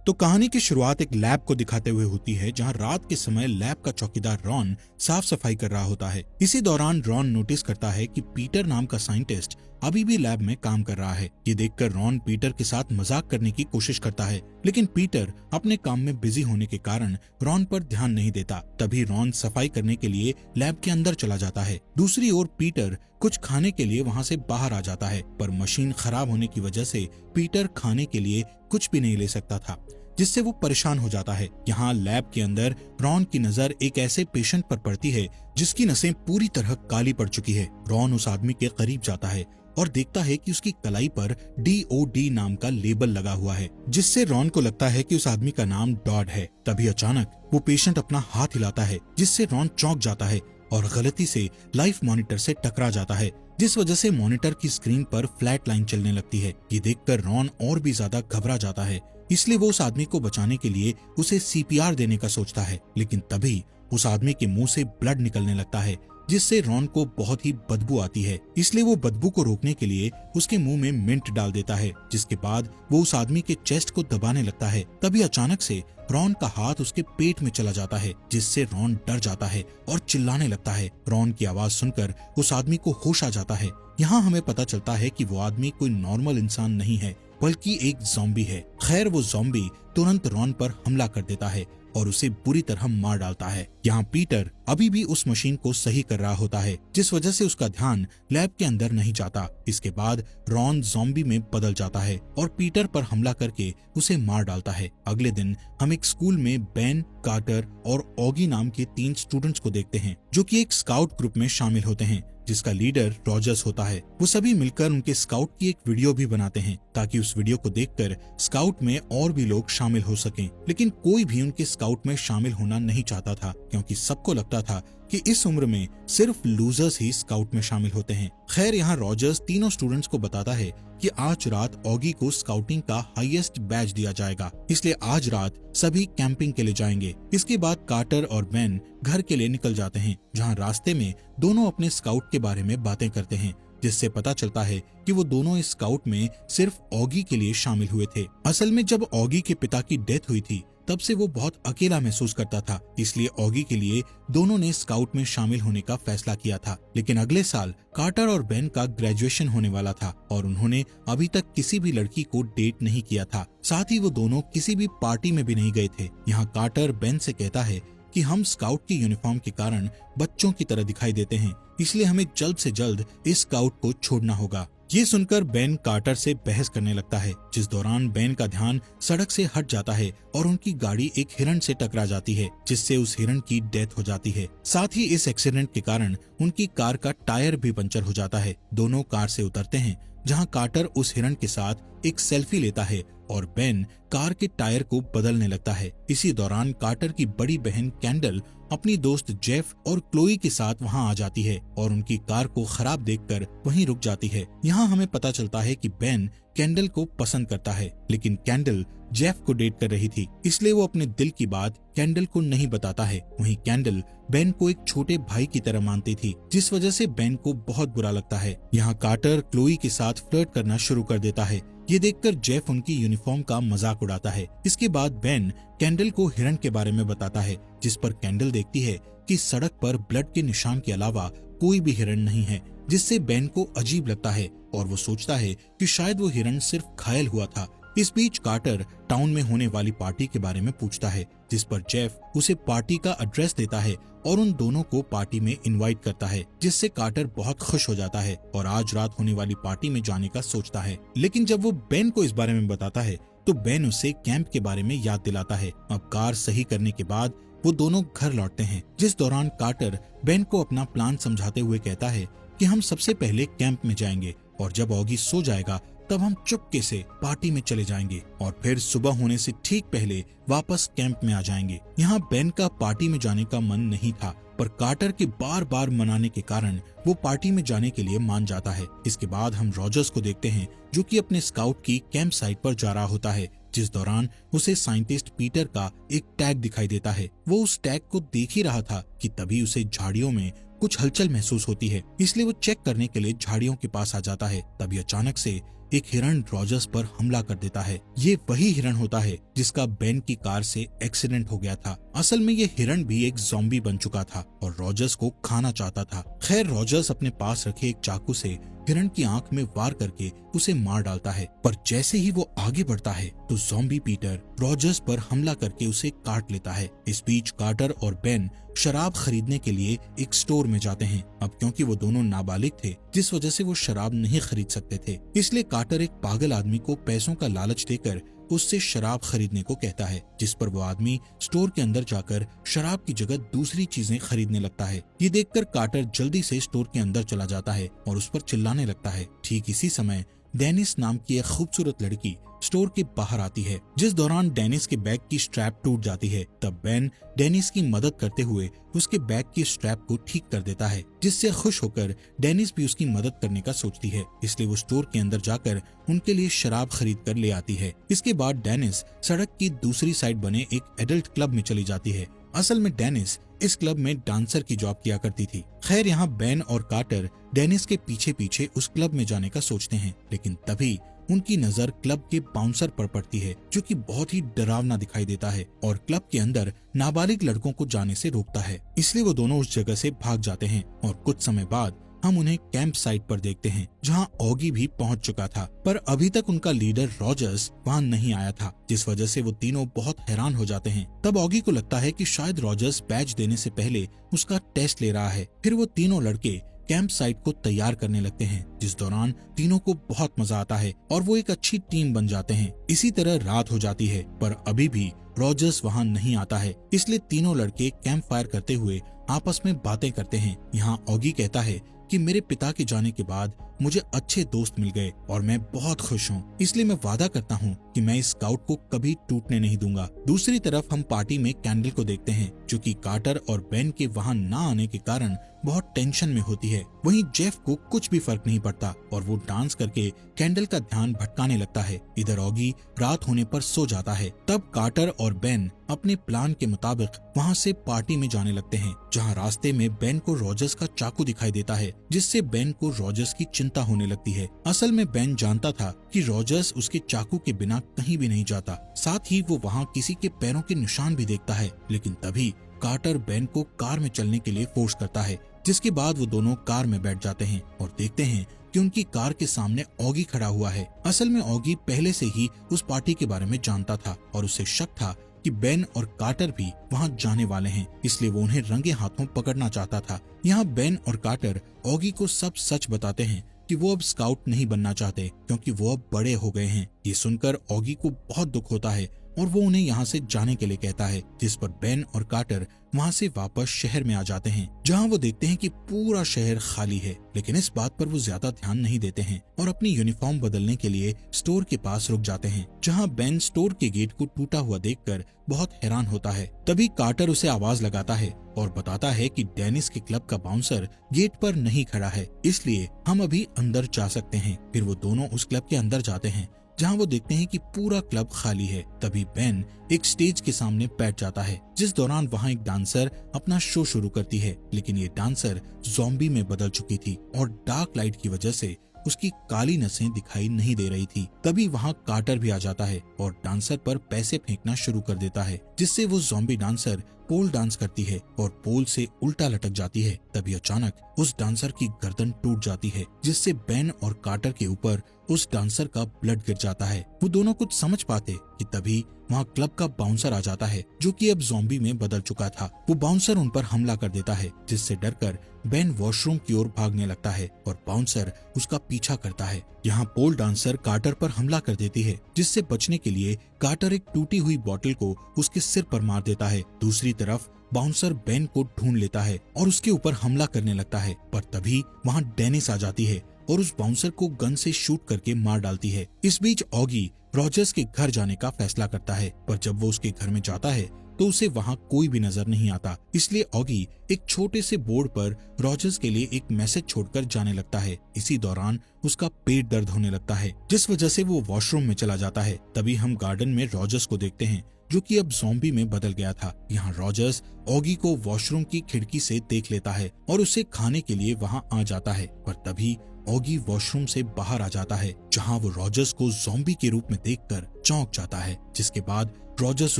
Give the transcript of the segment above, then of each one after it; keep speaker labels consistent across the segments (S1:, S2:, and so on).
S1: तो कहानी की शुरुआत एक लैब को दिखाते हुए होती है, जहां रात के समय लैब का चौकीदार रॉन साफ सफाई कर रहा होता है। इसी दौरान रॉन नोटिस करता है कि पीटर नाम का साइंटिस्ट अभी भी लैब में काम कर रहा है। ये देखकर रॉन पीटर के साथ मजाक करने की कोशिश करता है, लेकिन पीटर अपने काम में बिजी होने के कारण रॉन पर ध्यान नहीं देता। तभी रॉन सफाई करने के लिए लैब के अंदर चला जाता है। दूसरी ओर पीटर कुछ खाने के लिए वहाँ से बाहर आ जाता है, पर मशीन खराब होने की वजह से पीटर खाने के लिए कुछ भी नहीं ले सकता था, जिससे वो परेशान हो जाता है। यहाँ लैब के अंदर रॉन की नजर एक ऐसे पेशेंट पर पड़ती है जिसकी नसें पूरी तरह काली पड़ चुकी है। रॉन उस आदमी के करीब जाता है और देखता है कि उसकी कलाई पर DOD नाम का लेबल लगा हुआ है, जिससे रॉन को लगता है कि उस आदमी का नाम डॉड है। तभी अचानक वो पेशेंट अपना हाथ हिलाता है, जिससे रॉन चौंक जाता है और गलती से लाइफ मॉनिटर से टकरा जाता है, जिस वजह से मॉनिटर की स्क्रीन पर फ्लैट लाइन चलने लगती है। ये देखकर रॉन और भी ज्यादा घबरा जाता है, इसलिए वो उस आदमी को बचाने के लिए उसे CPR देने का सोचता है। लेकिन तभी उस आदमी के मुंह से ब्लड निकलने लगता है, जिससे रॉन को बहुत ही बदबू आती है। इसलिए वो बदबू को रोकने के लिए उसके मुंह में मिंट डाल देता है, जिसके बाद वो उस आदमी के चेस्ट को दबाने लगता है। तभी अचानक से रॉन का हाथ उसके पेट में चला जाता है, जिससे रॉन डर जाता है और चिल्लाने लगता है। रॉन की आवाज सुनकर उस आदमी को होश आ जाता है। यहाँ हमें पता चलता है कि वो आदमी कोई नॉर्मल इंसान नहीं है, बल्कि एक ज़ॉम्बी है। खैर वो ज़ॉम्बी तुरंत रॉन पर हमला कर देता है और उसे बुरी तरह मार डालता है। यहाँ पीटर अभी भी उस मशीन को सही कर रहा होता है, जिस वजह से उसका ध्यान लैब के अंदर नहीं जाता। इसके बाद रॉन ज़ॉम्बी में बदल जाता है और पीटर पर हमला करके उसे मार डालता है। अगले दिन हम एक स्कूल में बेन, कार्टर और ऑगी नाम के 3 स्टूडेंट्स को देखते हैं, जो कि एक स्काउट ग्रुप में शामिल होते हैं, जिसका लीडर रॉजर्स होता है। वो सभी मिलकर उनके स्काउट की एक वीडियो भी बनाते हैं, ताकि उस वीडियो को देखकर स्काउट में और भी लोग शामिल हो सकें। लेकिन कोई भी उनके स्काउट में शामिल होना नहीं चाहता था, क्योंकि सबको लगता था कि इस उम्र में सिर्फ लूजर्स ही स्काउट में शामिल होते हैं। खैर यहाँ रॉजर्स तीनों स्टूडेंट्स को बताता है कि आज रात ऑगी को स्काउटिंग का हाईएस्ट बैच दिया जाएगा, इसलिए आज रात सभी कैंपिंग के लिए जाएंगे। इसके बाद कार्टर और बेन घर के लिए निकल जाते हैं, जहाँ रास्ते में दोनों अपने स्काउट के बारे में बातें करते हैं, जिससे पता चलता है कि वो दोनों इस स्काउट में सिर्फ ऑगी के लिए शामिल हुए थे। असल में जब ऑगी के पिता की डेथ हुई थी, तब से वो बहुत अकेला महसूस करता था, इसलिए ऑगी के लिए दोनों ने स्काउट में शामिल होने का फैसला किया था। लेकिन अगले साल कार्टर और बेन का ग्रेजुएशन होने वाला था और उन्होंने अभी तक किसी भी लड़की को डेट नहीं किया था। साथ ही वो दोनों किसी भी पार्टी में भी नहीं गए थे। यहाँ कार्टर बेन से कहता है कि हम स्काउट की यूनिफॉर्म के कारण बच्चों की तरह दिखाई देते हैं, इसलिए हमें जल्द से जल्द इस स्काउट को छोड़ना होगा। ये सुनकर बेन कार्टर से बहस करने लगता है, जिस दौरान बेन का ध्यान सड़क से हट जाता है और उनकी गाड़ी एक हिरण से टकरा जाती है, जिससे उस हिरण की डेथ हो जाती है। साथ ही इस एक्सीडेंट के कारण उनकी कार का टायर भी पंचर हो जाता है। दोनों कार से उतरते हैं, जहां कार्टर उस हिरण के साथ एक सेल्फी लेता है और बेन कार के टायर को बदलने लगता है। इसी दौरान कार्टर की बड़ी बहन कैंडल अपनी दोस्त जेफ और क्लोई के साथ वहां आ जाती है और उनकी कार को खराब देखकर वहीं रुक जाती है। यहाँ हमें पता चलता है कि बेन कैंडल को पसंद करता है, लेकिन कैंडल जेफ को डेट कर रही थी, इसलिए वो अपने दिल की बात कैंडल को नहीं बताता है। वहीं कैंडल बेन को एक छोटे भाई की तरह मानती थी, जिस वजह से बेन को बहुत बुरा लगता है। यहाँ कार्टर क्लोई के साथ फ्लर्ट करना शुरू कर देता है। ये देखकर जेफ उनकी यूनिफॉर्म का मजाक उड़ाता है। इसके बाद बेन कैंडल को हिरण के बारे में बताता है, जिस पर कैंडल देखती है कि सड़क पर ब्लड के निशान के अलावा कोई भी हिरण नहीं है, जिससे बेन को अजीब लगता है और वो सोचता है कि शायद वो हिरण सिर्फ घायल हुआ था। इस बीच कार्टर टाउन में होने वाली पार्टी के बारे में पूछता है, जिस पर जेफ उसे पार्टी का एड्रेस देता है और उन दोनों को पार्टी में इनवाइट करता है, जिससे कार्टर बहुत खुश हो जाता है और आज रात होने वाली पार्टी में जाने का सोचता है। लेकिन जब वो बेन को इस बारे में बताता है, तो बेन उसे कैंप के बारे में याद दिलाता है। अब कार सही करने के बाद वो दोनों घर लौटते हैं, जिस दौरान कार्टर बेन को अपना प्लान समझाते हुए कहता है कि हम सबसे पहले कैंप में जाएंगे और जब ऑगी सो जाएगा तब हम चुपके से पार्टी में चले जाएंगे और फिर सुबह होने से ठीक पहले वापस कैंप में आ जाएंगे। यहाँ बेन का पार्टी में जाने का मन नहीं था, पर कार्टर के बार बार मनाने के कारण वो पार्टी में जाने के लिए मान जाता है। इसके बाद हम रॉजर्स को देखते हैं, जो कि अपने स्काउट की कैंप साइट पर जा रहा होता है, जिस दौरान उसे साइंटिस्ट पीटर का एक टैग दिखाई देता है। वो उस टैग को देख ही रहा था कि तभी उसे झाड़ियों में कुछ हलचल महसूस होती है, इसलिए वो चेक करने के लिए झाड़ियों के पास आ जाता है। तभी अचानक से एक हिरण रॉजर्स पर हमला कर देता है। ये वही हिरण होता है जिसका बेन की कार से एक्सीडेंट हो गया था। असल में ये हिरण भी एक ज़ॉम्बी बन चुका था और रॉजर्स को खाना चाहता था। खैर, रॉजर्स अपने पास रखे एक चाकू से हिरण की आंख में वार करके उसे मार डालता है, पर जैसे ही वो आगे बढ़ता है तो ज़ॉम्बी पीटर रॉजर्स पर हमला करके उसे काट लेता है। इस बीच कार्टर और बेन शराब खरीदने के लिए एक स्टोर में जाते हैं। अब क्योंकि वो दोनों नाबालिग थे, जिस वजह से वो शराब नहीं खरीद सकते थे, इसलिए कार्टर एक पागल आदमी को पैसों का लालच देकर उससे शराब खरीदने को कहता है, जिस पर वो आदमी स्टोर के अंदर जाकर शराब की जगह दूसरी चीजें खरीदने लगता है। ये देखकर कार्टर जल्दी से स्टोर के अंदर चला जाता है और उस पर चिल्लाने लगता है। ठीक इसी समय डेनिस नाम की एक खूबसूरत लड़की स्टोर के बाहर आती है। जिस दौरान डेनिस के बैग की स्ट्रैप टूट जाती है, तब बेन डेनिस की मदद करते हुए उसके बैग की स्ट्रैप को ठीक कर देता है, जिससे खुश होकर डेनिस भी उसकी मदद करने का सोचती है। इसलिए वो स्टोर के अंदर जाकर उनके लिए शराब खरीद कर ले आती है। इसके बाद डेनिस सड़क की दूसरी साइड बने एक एडल्ट क्लब में चली जाती है। असल में डेनिस इस क्लब में डांसर की जॉब किया करती थी। खैर, यहाँ बेन और कार्टर डेनिस के पीछे पीछे उस क्लब में जाने का सोचते हैं, लेकिन तभी उनकी नजर क्लब के बाउंसर पर पड़ती है, जो कि बहुत ही डरावना दिखाई देता है और क्लब के अंदर नाबालिग लड़कों को जाने से रोकता है। इसलिए वो दोनों उस जगह से भाग जाते हैं और कुछ समय बाद हम उन्हें कैंप साइट पर देखते हैं, जहां ऑगी भी पहुंच चुका था, पर अभी तक उनका लीडर रॉजर्स वहां नहीं आया था, जिस वजह से वो तीनों बहुत हैरान हो जाते हैं। तब ऑगी को लगता है कि शायद रॉजर्स बैज देने से पहले उसका टेस्ट ले रहा है। फिर वो तीनों लड़के कैंप साइट को तैयार करने लगते हैं, जिस दौरान तीनों को बहुत मजा आता है और वो एक अच्छी टीम बन जाते हैं। इसी तरह रात हो जाती है, पर अभी भी रॉजर्स वहां नहीं आता है, इसलिए तीनों लड़के कैंप फायर करते हुए आपस में बातें करते हैं। यहाँ ऑगी कहता है कि मेरे पिता के जाने के बाद मुझे अच्छे दोस्त मिल गए और मैं बहुत खुश हूँ, इसलिए मैं वादा करता हूँ कि मैं इस स्काउट को कभी टूटने नहीं दूंगा। दूसरी तरफ हम पार्टी में कैंडल को देखते हैं, जो कि कार्टर और बेन के वहाँ ना आने के कारण बहुत टेंशन में होती है। वहीं जेफ को कुछ भी फर्क नहीं पड़ता और वो डांस करके कैंडल का ध्यान भटकाने लगता है। इधर ऑगी रात होने पर सो जाता है। तब कार्टर और बेन अपने प्लान के मुताबिक वहाँ से पार्टी में जाने लगते हैं, जहाँ रास्ते में बेन को रॉजर्स का चाकू दिखाई देता है, जिससे बेन को रॉजर्स की चिंता होने लगती है। असल में बेन जानता था कि रॉजर्स उसके चाकू के बिना कहीं भी नहीं जाता। साथ ही वो वहाँ किसी के पैरों के निशान भी देखता है, लेकिन तभी कार्टर बेन को कार में चलने के लिए फोर्स करता है, जिसके बाद वो दोनों कार में बैठ जाते हैं और देखते हैं कि उनकी कार के सामने ऑगी खड़ा हुआ है। असल में ऑगी पहले से ही उस पार्टी के बारे में जानता था और उसे शक था कि बेन और कार्टर भी वहां जाने वाले हैं, इसलिए वो उन्हें रंगे हाथों पकड़ना चाहता था। यहाँ बेन और कार्टर ऑगी को सब सच बताते हैं कि वो अब स्काउट नहीं बनना चाहते, क्योंकि वो अब बड़े हो गए हैं। ये सुनकर ऑगी को बहुत दुख होता है और वो उन्हें यहाँ से जाने के लिए कहता है, जिस पर बेन और कार्टर वहाँ से वापस शहर में आ जाते हैं, जहाँ वो देखते हैं कि पूरा शहर खाली है। लेकिन इस बात पर वो ज्यादा ध्यान नहीं देते हैं और अपनी यूनिफॉर्म बदलने के लिए स्टोर के पास रुक जाते हैं, जहाँ बेन स्टोर के गेट को टूटा हुआ देखकर बहुत हैरान होता है। तभी कार्टर उसे आवाज लगाता है और बताता है कि डेनिस के क्लब का बाउंसर गेट पर नहीं खड़ा है, इसलिए हम अभी अंदर जा सकते हैं। फिर वो दोनों उस क्लब के अंदर जाते हैं, जहाँ वो देखते हैं कि पूरा क्लब खाली है। तभी बेन एक स्टेज के सामने बैठ जाता है, जिस दौरान वहाँ एक डांसर अपना शो शुरू करती है, लेकिन ये डांसर ज़ॉम्बी में बदल चुकी थी और डार्क लाइट की वजह से उसकी काली नसें दिखाई नहीं दे रही थी। तभी वहाँ कार्टर भी आ जाता है और डांसर पर पैसे फेंकना शुरू कर देता है, जिससे वो ज़ॉम्बी डांसर पोल डांस करती है और पोल से उल्टा लटक जाती है। तभी अचानक उस डांसर की गर्दन टूट जाती है, जिससे बेन और कार्टर के ऊपर उस डांसर का ब्लड गिर जाता है। वो दोनों कुछ समझ पाते कि तभी वहाँ क्लब का बाउंसर आ जाता है, जो कि अब ज़ॉम्बी में बदल चुका था। वो बाउंसर उन पर हमला कर देता है, जिससे डरकर बेन वॉशरूम की ओर भागने लगता है और बाउंसर उसका पीछा करता है। यहाँ पोल डांसर कार्टर पर हमला कर देती है, जिससे बचने के लिए कार्टर एक टूटी हुई बोतल को उसके सिर पर मार देता है। दूसरी तरफ बाउंसर बेन को ढूंढ लेता है और उसके ऊपर हमला करने लगता है, पर तभी वहाँ डेनिस आ जाती है और उस बाउंसर को गन से शूट करके मार डालती है। इस बीच ऑगी रॉजर्स के घर जाने का फैसला करता है, पर जब वो उसके घर में जाता है तो उसे वहाँ कोई भी नजर नहीं आता, इसलिए ऑगी एक छोटे से बोर्ड पर रॉजर्स के लिए एक मैसेज छोड़कर जाने लगता है। इसी दौरान उसका पेट दर्द होने लगता है, जिस वजह से वो वॉशरूम में चला जाता है। तभी हम गार्डन में रॉजर्स को देखते हैं, जो कि अब ज़ॉम्बी में बदल गया था। यहाँ रॉजर्स ऑगी को वॉशरूम की खिड़की से देख लेता है और उसे खाने के लिए वहाँ आ जाता है, पर तभी ऑगी वॉशरूम से बाहर आ जाता है, जहां वो रॉजर्स को ज़ॉम्बी के रूप में देखकर चौंक जाता है। जिसके बाद रॉजर्स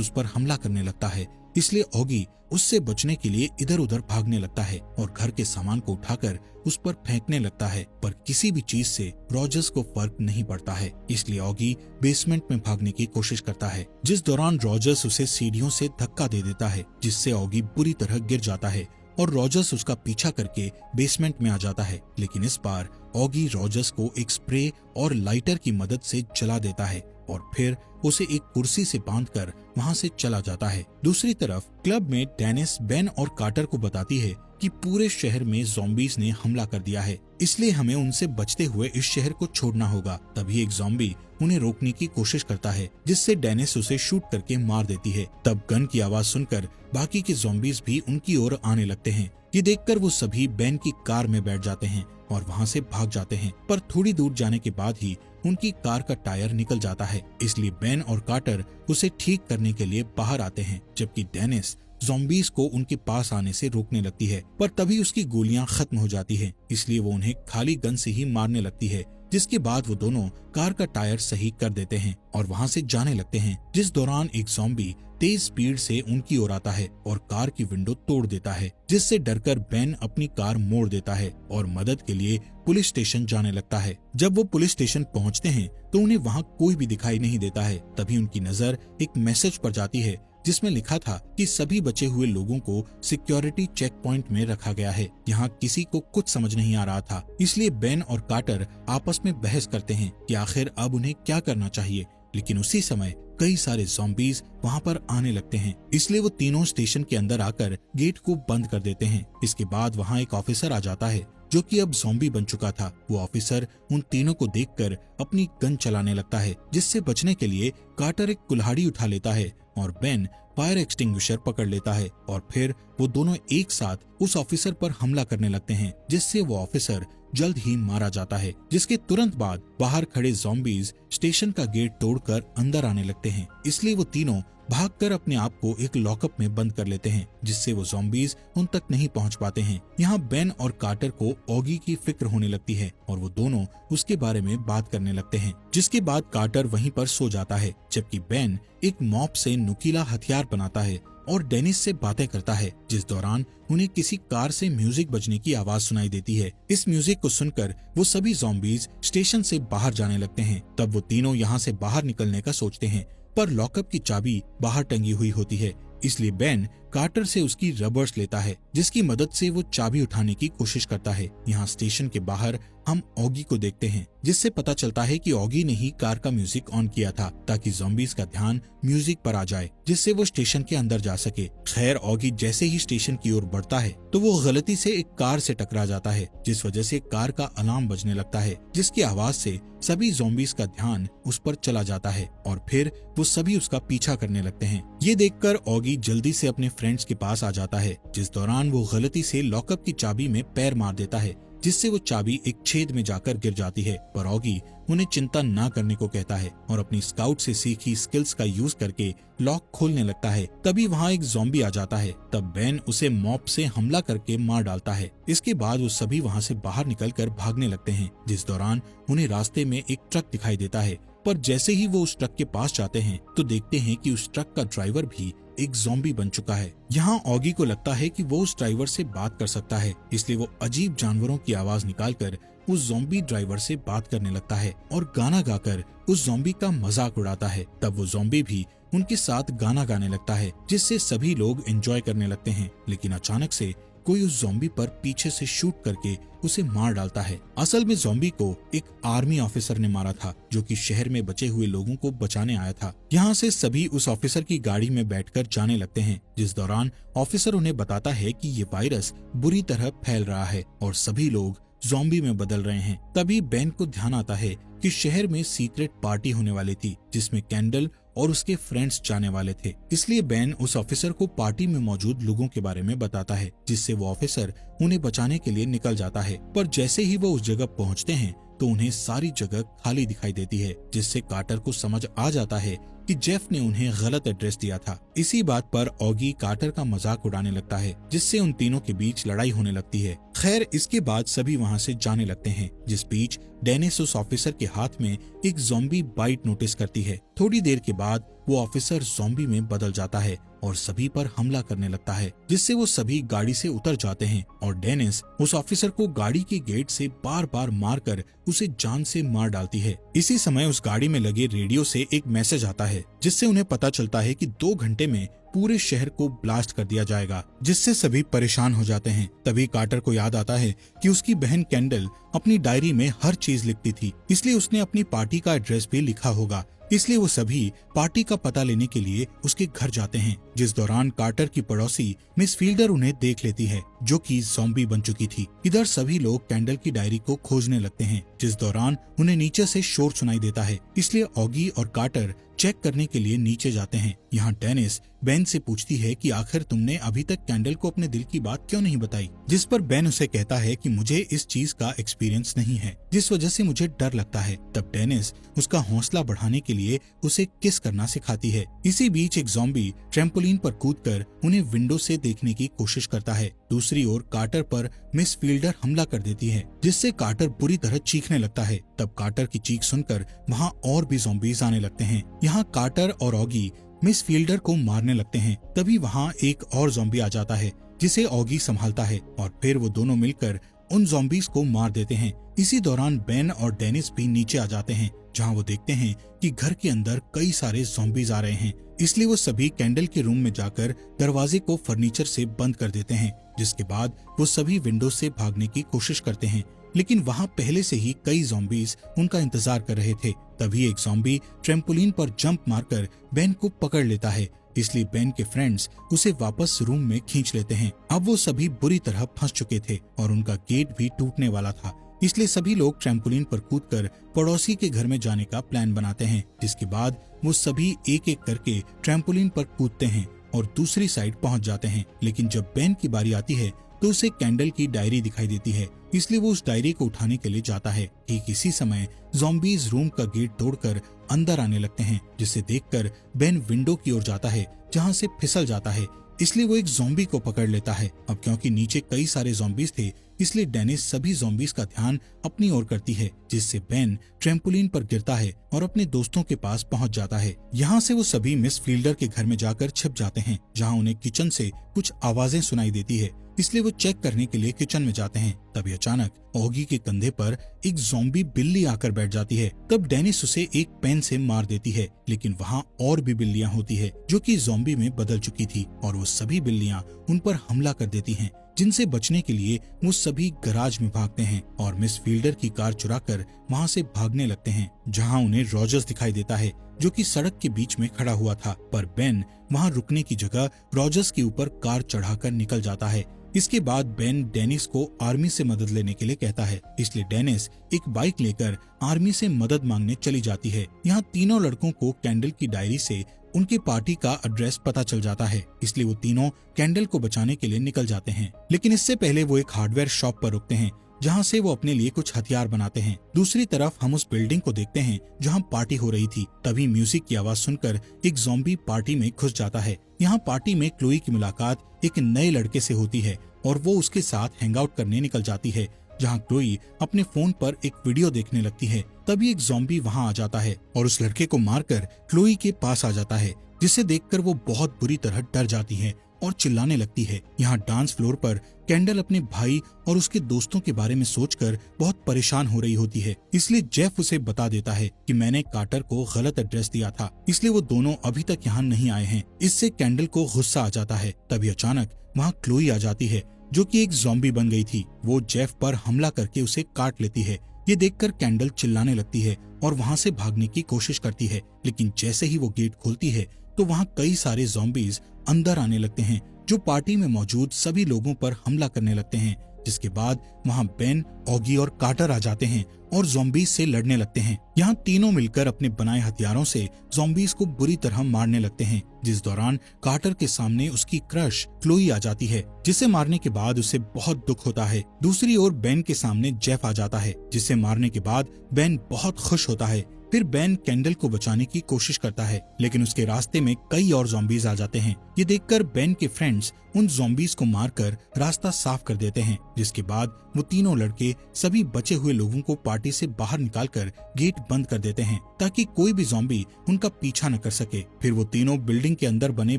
S1: उस पर हमला करने लगता है, इसलिए ऑगी उससे बचने के लिए इधर उधर भागने लगता है और घर के सामान को उठाकर उस पर फेंकने लगता है, पर किसी भी चीज से रॉजर्स को फर्क नहीं पड़ता है। इसलिए ऑगी बेसमेंट में भागने की कोशिश करता है, जिस दौरान रॉजर्स उसे सीढ़ियों से धक्का दे देता है, जिससे ऑगी बुरी तरह गिर जाता है और रॉजर्स उसका पीछा करके बेसमेंट में आ जाता है। लेकिन इस बार ऑगी रॉजर्स को एक स्प्रे और लाइटर की मदद से जला देता है और फिर उसे एक कुर्सी से बांधकर वहां से चला जाता है। दूसरी तरफ क्लब में डेनिस बेन और कार्टर को बताती है कि पूरे शहर में ज़ॉम्बीज ने हमला कर दिया है, इसलिए हमें उनसे बचते हुए इस शहर को छोड़ना होगा। तभी एक ज़ॉम्बी उन्हें रोकने की कोशिश करता है, जिससे डेनिस उसे शूट करके मार देती है। तब गन की आवाज सुनकर बाकी के ज़ॉम्बीज भी उनकी ओर आने लगते हैं। ये देखकर वो सभी बेन की कार में बैठ जाते हैं और वहाँ से भाग जाते हैं, पर थोड़ी दूर जाने के बाद ही उनकी कार का टायर निकल जाता है, इसलिए बेन और कार्टर उसे ठीक करने के लिए बाहर आते हैं, जबकि डेनिस ज़ॉम्बीज को उनके पास आने से रोकने लगती है, पर तभी उसकी गोलियां खत्म हो जाती हैं, इसलिए वो उन्हें खाली गन से ही मारने लगती है। जिसके बाद वो दोनों कार का टायर सही कर देते हैं और वहाँ से जाने लगते हैं, जिस दौरान एक ज़ॉम्बी तेज स्पीड से उनकी ओर आता है और कार की विंडो तोड़ देता है, जिससे डरकर बेन अपनी कार मोड़ देता है और मदद के लिए पुलिस स्टेशन जाने लगता है। जब वो पुलिस स्टेशन पहुँचते हैं तो उन्हें वहाँ कोई भी दिखाई नहीं देता है। तभी उनकी नजर एक मैसेज पर जाती है, जिसमें लिखा था कि सभी बचे हुए लोगों को सिक्योरिटी चेक पॉइंट में रखा गया है। यहाँ किसी को कुछ समझ नहीं आ रहा था, इसलिए बेन और कार्टर आपस में बहस करते हैं कि आखिर अब उन्हें क्या करना चाहिए। लेकिन उसी समय कई सारे ज़ॉम्बीज वहाँ पर आने लगते हैं, इसलिए वो तीनों स्टेशन के अंदर आकर गेट को बंद कर देते हैं। इसके बाद वहाँ एक ऑफिसर आ जाता है, जो कि अब ज़ॉम्बी बन चुका था। वो ऑफिसर उन तीनों को देखकर अपनी गन चलाने लगता है, जिससे बचने के लिए कार्टर एक कुल्हाड़ी उठा लेता है और बेन फायर एक्सटिंग्विशर पकड़ लेता है और फिर वो दोनों एक साथ उस ऑफिसर पर हमला करने लगते हैं, जिससे वो ऑफिसर जल्द ही मारा जाता है। जिसके तुरंत बाद बाहर खड़े ज़ॉम्बीज स्टेशन का गेट तोड़कर अंदर आने लगते हैं, इसलिए वो तीनों भागकर अपने आप को एक लॉकअप में बंद कर लेते हैं, जिससे वो ज़ॉम्बीज उन तक नहीं पहुंच पाते हैं। यहाँ बेन और कार्टर को ऑगी की फिक्र होने लगती है और वो दोनों उसके बारे में बात करने लगते हैं। जिसके बाद कार्टर वहीं पर सो जाता है, जबकि बेन एक मॉप से नुकीला हथियार बनाता है और डेनिस से बातें करता है, जिस दौरान उन्हें किसी कार से म्यूजिक बजने की आवाज सुनाई देती है। इस म्यूजिक को सुनकर वो सभी ज़ॉम्बीज स्टेशन से बाहर जाने लगते हैं। तब वो तीनों यहाँ से बाहर निकलने का सोचते हैं, पर लॉकअप की चाबी बाहर टंगी हुई होती है, इसलिए बेन कार्टर से उसकी रबर्स लेता है, जिसकी मदद से वो चाबी उठाने की कोशिश करता है। यहाँ स्टेशन के बाहर हम ऑगी को देखते हैं, जिससे पता चलता है कि ऑगी ने ही कार का म्यूजिक ऑन किया था, ताकि ज़ॉम्बीज का ध्यान म्यूजिक पर आ जाए, जिससे वो स्टेशन के अंदर जा सके। खैर, ऑगी जैसे ही स्टेशन की ओर बढ़ता है तो वो गलती से एक कार से टकरा जाता है, जिस वजह से कार का अलार्म बजने लगता है, जिसकी आवाज से सभी ज़ॉम्बीज का ध्यान उस पर चला जाता है और फिर वो सभी उसका पीछा करने लगते हैं। ये देखकर ऑगी जल्दी से अपने फ्रेंड्स के पास आ जाता है, जिस दौरान वो गलती से लॉकअप की चाबी में पैर मार देता है, जिससे वो चाबी एक छेद में जाकर गिर जाती है। पर ऑगी उन्हें चिंता ना करने को कहता है और अपनी स्काउट से सीखी स्किल्स का यूज करके लॉक खोलने लगता है। तभी वहाँ एक ज़ॉम्बी आ जाता है। तब बेन उसे मॉप से हमला करके मार डालता है। इसके बाद वो सभी वहाँ से बाहर निकलकर भागने लगते हैं, जिस दौरान उन्हें रास्ते में एक ट्रक दिखाई देता है। पर जैसे ही वो उस ट्रक के पास जाते हैं तो देखते हैं कि उस ट्रक का ड्राइवर भी एक ज़ॉम्बी बन चुका है। यहाँ ऑगी को लगता है कि वो उस ड्राइवर से बात कर सकता है, इसलिए वो अजीब जानवरों की आवाज निकालकर उस ज़ॉम्बी ड्राइवर से बात करने लगता है और गाना गाकर उस ज़ॉम्बी का मजाक उड़ाता है। तब वो ज़ॉम्बी भी उनके साथ गाना गाने लगता है, जिससे सभी लोग एंजॉय करने लगते हैं। लेकिन अचानक से कोई उस ज़ॉम्बी पर पीछे से शूट करके उसे मार डालता है। असल में ज़ॉम्बी को एक आर्मी ऑफिसर ने मारा था, जो कि शहर में बचे हुए लोगों को बचाने आया था। यहाँ से सभी उस ऑफिसर की गाड़ी में बैठकर जाने लगते हैं, जिस दौरान ऑफिसर उन्हें बताता है कि ये वायरस बुरी तरह फैल रहा है और सभी लोग ज़ॉम्बी में बदल रहे हैं। तभी बेन को ध्यान आता है कि शहर में सीक्रेट पार्टी होने वाली थी, जिसमें कैंडल और उसके फ्रेंड्स जाने वाले थे। इसलिए बेन उस ऑफिसर को पार्टी में मौजूद लोगों के बारे में बताता है, जिससे वो ऑफिसर उन्हें बचाने के लिए निकल जाता है। पर जैसे ही वो उस जगह पहुंचते हैं तो उन्हें सारी जगह खाली दिखाई देती है, जिससे कार्टर को समझ आ जाता है कि जेफ ने उन्हें गलत एड्रेस दिया था। इसी बात पर ऑगी कार्टर का मजाक उड़ाने लगता है, जिससे उन तीनों के बीच लड़ाई होने लगती है। खैर, इसके बाद सभी वहाँ से जाने लगते हैं, जिस बीच डेनिस उस ऑफिसर के हाथ में एक ज़ॉम्बी बाइट नोटिस करती है। थोड़ी देर के बाद वो ऑफिसर ज़ॉम्बी में बदल जाता है और सभी पर हमला करने लगता है, जिससे वो सभी गाड़ी से उतर जाते हैं और डेनिस उस ऑफिसर को गाड़ी के गेट से बार बार मारकर उसे जान से मार डालती है। इसी समय उस गाड़ी में लगे रेडियो से एक मैसेज आता है, जिससे उन्हें पता चलता है कि 2 घंटे में पूरे शहर को ब्लास्ट कर दिया जाएगा, जिससे सभी परेशान हो जाते हैं। तभी कार्टर को याद आता है कि उसकी बहन कैंडल अपनी डायरी में हर चीज लिखती थी, इसलिए उसने अपनी पार्टी का एड्रेस भी लिखा होगा। इसलिए वो सभी पार्टी का पता लेने के लिए उसके घर जाते हैं, जिस दौरान कार्टर की पड़ोसी मिस फील्डर उन्हें देख लेती है, जो कि ज़ॉम्बी बन चुकी थी। इधर सभी लोग कैंडल की डायरी को खोजने लगते हैं, जिस दौरान उन्हें नीचे से शोर सुनाई देता है, इसलिए ऑगी और कार्टर चेक करने के लिए नीचे जाते हैं। यहाँ डेनिस बेन से पूछती है कि आखिर तुमने अभी तक कैंडल को अपने दिल की बात क्यों नहीं बताई, जिस पर बेन उसे कहता है कि मुझे इस चीज का एक्सपीरियंस नहीं है, जिस वजह से मुझे डर लगता है। तब डेनिस उसका हौसला बढ़ाने के लिए उसे किस करना सिखाती है। इसी बीच एक ज़ॉम्बी ट्रैम्पोलिन पर कूदकर उन्हें विंडो से देखने की कोशिश करता है। दूसरी ओर कार्टर पर मिस फील्डर हमला कर देती है, जिससे कार्टर बुरी तरह चीखने लगता है। तब कार्टर की चीख सुनकर वहाँ और भी ज़ॉम्बीज आने लगते हैं। यहाँ कार्टर और ऑगी मिस फील्डर को मारने लगते हैं। तभी वहाँ एक और ज़ॉम्बी आ जाता है, जिसे ऑगी संभालता है और फिर वो दोनों मिलकर उन ज़ॉम्बीज को मार देते हैं। इसी दौरान बेन और डेनिस भी नीचे आ जाते हैं, जहाँ वो देखते हैं कि घर के अंदर कई सारे ज़ॉम्बीज आ रहे हैं। इसलिए वो सभी कैंडल के रूम में जाकर दरवाजे को फर्नीचर से बंद कर देते हैं, जिसके बाद वो सभी विंडो से भागने की कोशिश करते हैं, लेकिन वहाँ पहले से ही कई ज़ॉम्बीज उनका इंतजार कर रहे थे। तभी एक ज़ॉम्बी ट्रैम्पोलिन पर जंप मारकर बेन को पकड़ लेता है, इसलिए बेन के फ्रेंड्स उसे वापस रूम में खींच लेते हैं। अब वो सभी बुरी तरह फंस चुके थे और उनका गेट भी टूटने वाला था, इसलिए सभी लोग ट्रैम्पोलिन पर कूदकर पड़ोसी के घर में जाने का प्लान बनाते हैं, जिसके बाद वो सभी एक एक करके ट्रैम्पोलिन पर कूदते हैं और दूसरी साइड पहुंच जाते हैं। लेकिन जब बेन की बारी आती है तो उसे कैंडल की डायरी दिखाई देती है, इसलिए वो उस डायरी को उठाने के लिए जाता है। ठीक इसी समय ज़ॉम्बीज रूम का गेट तोड़कर अंदर आने लगते हैं, जिसे देखकर बेन विंडो की ओर जाता है, जहां से फिसल जाता है, इसलिए वो एक ज़ॉम्बी को पकड़ लेता है। अब क्योंकि नीचे कई सारे ज़ॉम्बीज थे, इसलिए डेनिस सभी ज़ॉम्बीज का ध्यान अपनी ओर करती है, जिससे बेन ट्रैम्पोलिन पर गिरता है और अपने दोस्तों के पास पहुंच जाता है। यहाँ से वो सभी मिस फील्डर के घर में जाकर छिप जाते हैं, जहाँ उन्हें किचन से कुछ आवाजें सुनाई देती है, इसलिए वो चेक करने के लिए किचन में जाते हैं। तभी अचानक ऑगी के कंधे पर एक ज़ॉम्बी बिल्ली आकर बैठ जाती है। तब डेनिस उसे एक पेन से मार देती है, लेकिन वहाँ और भी बिल्लियाँ होती है जो कि ज़ॉम्बी में बदल चुकी थी और वो सभी बिल्लियाँ उन पर हमला कर देती हैं, जिनसे बचने के लिए वो सभी गराज में भागते हैं और मिस फील्डर की कार चुराकर वहाँ से भागने लगते हैं, जहाँ उन्हें रॉजर्स दिखाई देता है, जो कि सड़क के बीच में खड़ा हुआ था। पर बेन वहाँ रुकने की जगह रॉजर्स के ऊपर कार चढ़ाकर निकल जाता है। इसके बाद बेन डेनिस को आर्मी से मदद लेने के लिए कहता है, इसलिए डेनिस एक बाइक लेकर आर्मी से मदद मांगने चली जाती है। यहाँ तीनों लड़कों को कैंडल की डायरी से उनकी पार्टी का एड्रेस पता चल जाता है, इसलिए वो तीनों कैंडल को बचाने के लिए निकल जाते हैं। लेकिन इससे पहले वो एक हार्डवेयर शॉप पर रुकते हैं, जहाँ से वो अपने लिए कुछ हथियार बनाते हैं। दूसरी तरफ हम उस बिल्डिंग को देखते हैं जहाँ पार्टी हो रही थी। तभी म्यूजिक की आवाज सुनकर एक ज़ॉम्बी पार्टी में घुस जाता है। यहाँ पार्टी में क्लोई की मुलाकात एक नए लड़के से होती है और वो उसके साथ हैंग आउट करने निकल जाती है, जहाँ क्लोई अपने फोन पर एक वीडियो देखने लगती है। तभी एक ज़ॉम्बी वहाँ आ जाता है और उस लड़के को मारकर क्लोई के पास आ जाता है, जिसे देखकर वो बहुत बुरी तरह डर जाती है और चिल्लाने लगती है। यहाँ डांस फ्लोर पर कैंडल अपने भाई और उसके दोस्तों के बारे में सोचकर बहुत परेशान हो रही होती है, इसलिए जेफ उसे बता देता है कि मैंने कार्टर को गलत एड्रेस दिया था, इसलिए वो दोनों अभी तक यहाँ नहीं आए हैं। इससे कैंडल को गुस्सा आ जाता है। तभी अचानक वहाँ क्लोई आ जाती है, जो कि एक ज़ॉम्बी बन गई थी। वो जेफ पर हमला करके उसे काट लेती है। ये देखकर कैंडल चिल्लाने लगती है और वहाँ से भागने की कोशिश करती है, लेकिन जैसे ही वो गेट खोलती है तो वहाँ कई सारे ज़ॉम्बीज अंदर आने लगते हैं, जो पार्टी में मौजूद सभी लोगों पर हमला करने लगते हैं। जिसके बाद वहाँ बेन, ऑगी और कार्टर आ जाते हैं और ज़ॉम्बीज से लड़ने लगते हैं। यहाँ तीनों मिलकर अपने बनाए हथियारों से ज़ॉम्बीज को बुरी तरह मारने लगते हैं, जिस दौरान कार्टर के सामने उसकी क्रश क्लोई आ जाती है, जिसे मारने के बाद उसे बहुत दुख होता है। दूसरी ओर बेन के सामने जेफ आ जाता है, जिसे मारने के बाद बेन बहुत खुश होता है, फिर बेन कैंडल को बचाने की कोशिश करता है, लेकिन उसके रास्ते में कई और ज़ॉम्बीज आ जाते हैं। ये देखकर बेन के फ्रेंड्स उन ज़ॉम्बीज को मारकर रास्ता साफ कर देते हैं, जिसके बाद वो तीनों लड़के सभी बचे हुए लोगों को पार्टी से बाहर निकालकर गेट बंद कर देते हैं ताकि कोई भी ज़ॉम्बी उनका पीछा न कर सके। फिर वो तीनों बिल्डिंग के अंदर बने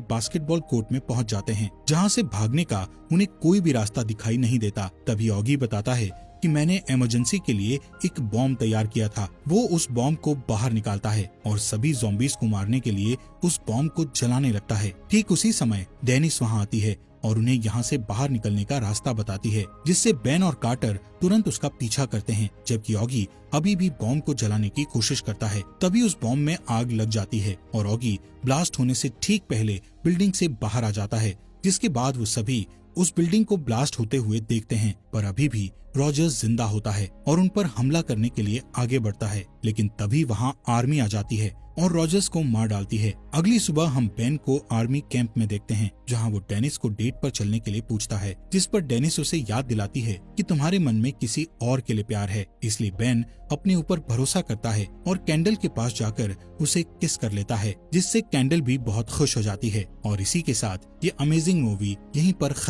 S1: बास्केटबॉल कोर्ट में पहुंच जाते हैं, जहां से भागने का उन्हें कोई भी रास्ता दिखाई नहीं देता। तभी ऑगी बताता है कि मैंने इमरजेंसी के लिए एक बॉम्ब तैयार किया था। वो उस बॉम्ब को बाहर निकालता है और सभी ज़ॉम्बीज को मारने के लिए उस बॉम्ब को जलाने लगता है। ठीक उसी समय डेनिस वहां आती है और उन्हें यहाँ से बाहर निकलने का रास्ता बताती है, जिससे बेन और कार्टर तुरंत उसका पीछा करते हैं, जबकि ऑगी अभी भी बॉम्ब को जलाने की कोशिश करता है। तभी उस बॉम्ब में आग लग जाती है और ऑगी ब्लास्ट होने से ठीक पहले बिल्डिंग से बाहर आ जाता है, जिसके बाद वो सभी उस बिल्डिंग को ब्लास्ट होते हुए देखते हैं, पर अभी भी रॉजर्स जिंदा होता है और उन पर हमला करने के लिए आगे बढ़ता है। लेकिन तभी वहाँ आर्मी आ जाती है और रॉजर्स को मार डालती है। अगली सुबह हम बेन को आर्मी कैंप में देखते हैं, जहाँ वो डेनिस को डेट पर चलने के लिए पूछता है, जिस पर डेनिस उसे याद दिलाती है कि तुम्हारे मन में किसी और के लिए प्यार है। इसलिए बेन अपने ऊपर भरोसा करता है और कैंडल के पास जाकर उसे किस कर लेता है, जिससे कैंडल भी बहुत खुश हो जाती है। और इसी के साथ ये अमेजिंग मूवी यहीं पर खत्म